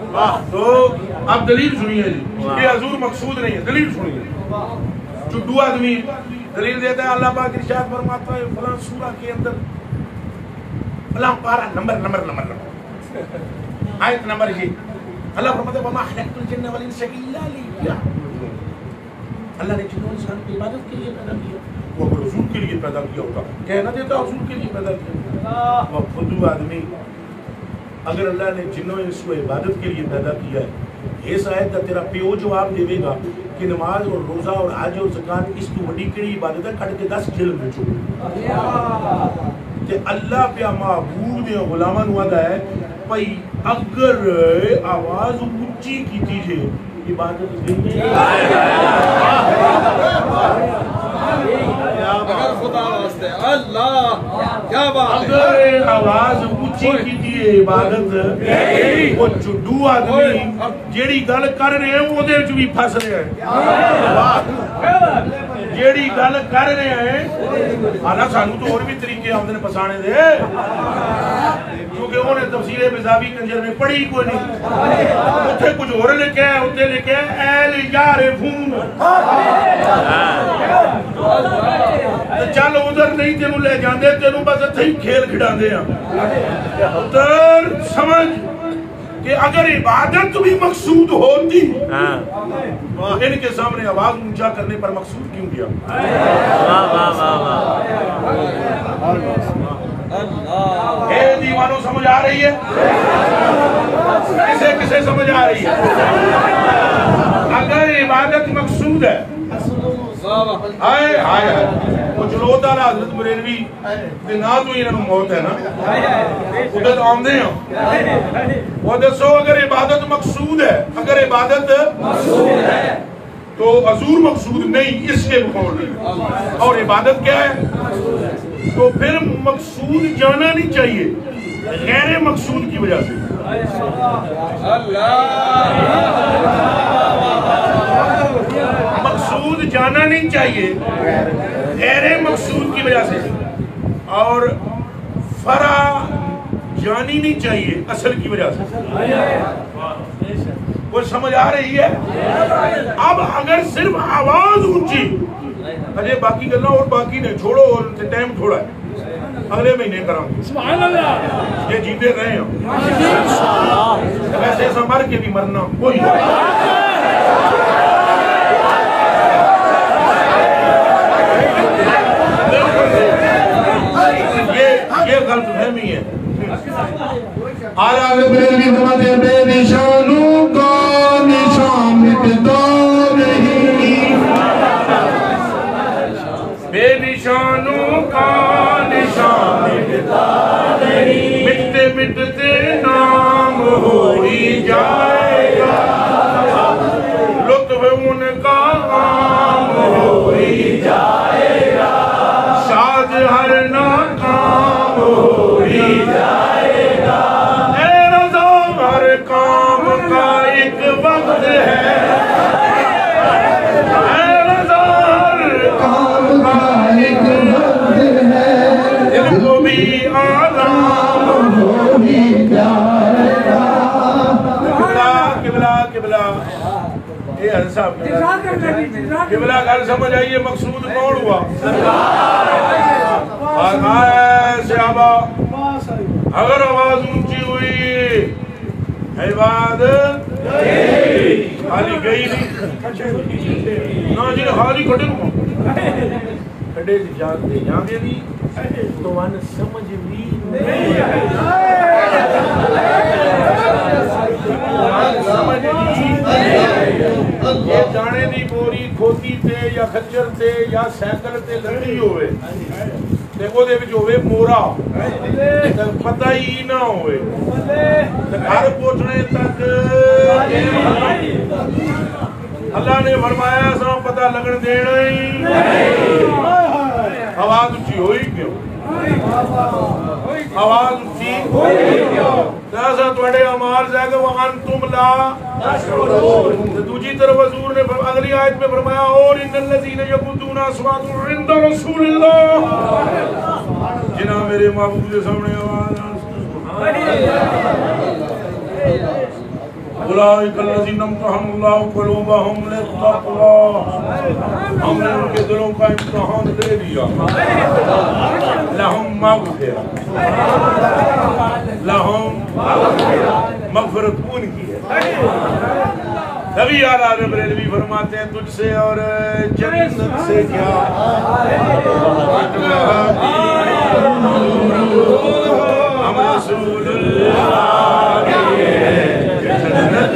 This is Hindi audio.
तो अब दलील सुनिए जी, ये हजूर मकसूद नहीं है, दलील सुनिए। चुड्डू आदमी दलील देता है, अल्लाह पाक इरशाद फरमाता है फलां सूरा के अंदर फलां पारा नंबर आयत नंबर ये अल्लाह फरमाता है वमा खलक़तुल जिन्न वल इंसा इल्ला लियअबुदून। अल्लाह ने जिन्नो इंसान की इबादत के लिए पैदा किया, वो रसूल के लिए पैदा किया होता, कहना देता रसूल के लिए पैदा किया। वो खुद आदमी अगर अल्लाह ने जिन्नो इंसो इबादत के लिए पैदा किया है, इस आयत का तेरा प्यो जवाब देगा कि नमाज और रोजा और हज और ज़कात इस तो बड़ी केड़ी इबादत है, कट के 10 जेल में चो ते अल्लाह पे महबूब दे गुलामां नु आदा है भाई अगर आवाज ऊंची कीती जे इबादत अगर खुदा वास्ते अल्लाह क्या बात है, अगर आवाज ऊंची कीती है इबादत वो चुड्डू आदमी जेड़ी गल कर रहे हैं ओदे विच भी फस रहा है, जेड़ी गल कर रहे हैं हालां सानू तो और भी तरीके आउंदे ने फसाने दे, क्योंकि उन्हें तफसीर बिजावी कंजर में पढ़ी कोई नहीं, उत्थे कुछ और लिखा है, उत्थे लिखा है ऐल यारिफून, चल उधर नहीं तेनू ले जाते, तेनू बस इत्थे ही खेल खिडांदे आ। उधर समझ कि अगर इबादत भी मकसूद होती तो इनके सामने आवाज ऊंचा करने पर मकसूद क्यों किया? दीवानों समझ आ रही है? किसे किसे समझ आ रही है? अगर इबादत मकसूद है, हाय हाय वो जलोत वाला हजरत बरेलवी ते ना तो इन्होंने मौत है ना उधर आंदे हैं वो दसो अगर इबादत मकसूद है, अगर इबादत मकसूद है तो हजूर मकसूद नहीं, इसके बकौल नहीं, और इबादत क्या है? तो फिर मकसूद जाना नहीं चाहिए गैर मकसूद की वजह से। मकसूद जाना नहीं चाहिए गैर मकसूद की वजह से, और फरा जानी नहीं चाहिए असल की वजह से। वो समझ आ रही है? अब अगर सिर्फ आवाज ऊंची, अरे बाकी गल्ला और बाकी ने छोड़ो, और टाइम थोड़ा है, अगले महीने करांगे, ये जीते रहे हैं वैसे ऐसा मर के भी मरना कोई ये गलत फहमी है। आला बेनिशानों का निशान मिटता नहीं, बेनिशानों का निशान मिटता नहीं, मिटते मिटते नाम हो ही जाएगा, लुत्फ उनका आम हो ही जाएगा, शाद हर नाकाम हो ही जाएगा, ए रज़ा हर काम का एक वक्त है, ए रज़ा हर काम का एक वक्त है, इनको भी आराम हो ही जाएगा। किबला किबला ये हर साहब किबला घर समझ आइए, मकसूद कौन हुआ? सहाबा अगर आवाज ऊंची हुई इबादत खाली गई नहीं ना जी, खाली खड़े खड़े जाते भी तो वन समझ भी नहीं, ये जाने दी बोरी खोती ते या खच्चर ते या साइकिल ते लड़ी होवे ते ओदे विच होवे मोरा ते पता ही ना होवे ते घर पहुंचने तक अल्लाह ने फरमाया सा पता लगन देना ही नहीं। आवाज ऊंची हुई क्यों? आवाज ऊंची ऐसा थोड़े अमाल जाएगा वहां तुम ला दूसरी तरफ हजूर ने अगली आयत में फरमाया और इन्नल्लज़ीना यग़ुद्दूना अस्वातहुम इंदा रसूलिल्लाह, जिन्हें मेरे महबूब के सामने आवाज उलाइकल्लज़ीना इम्तहनल्लाहु क़ुलूबहुम लित्तक़वा, हमने उनके दिलों का इम्तिहान ले लिया। लहुम मग़फ़िरह, लहुम मग़फ़िरत उनकी है। तभी आला रब्बुल अलमीन फरमाते हैं तुझसे और जन्नत से क्या हम रसूलुल्लाह के जन्नत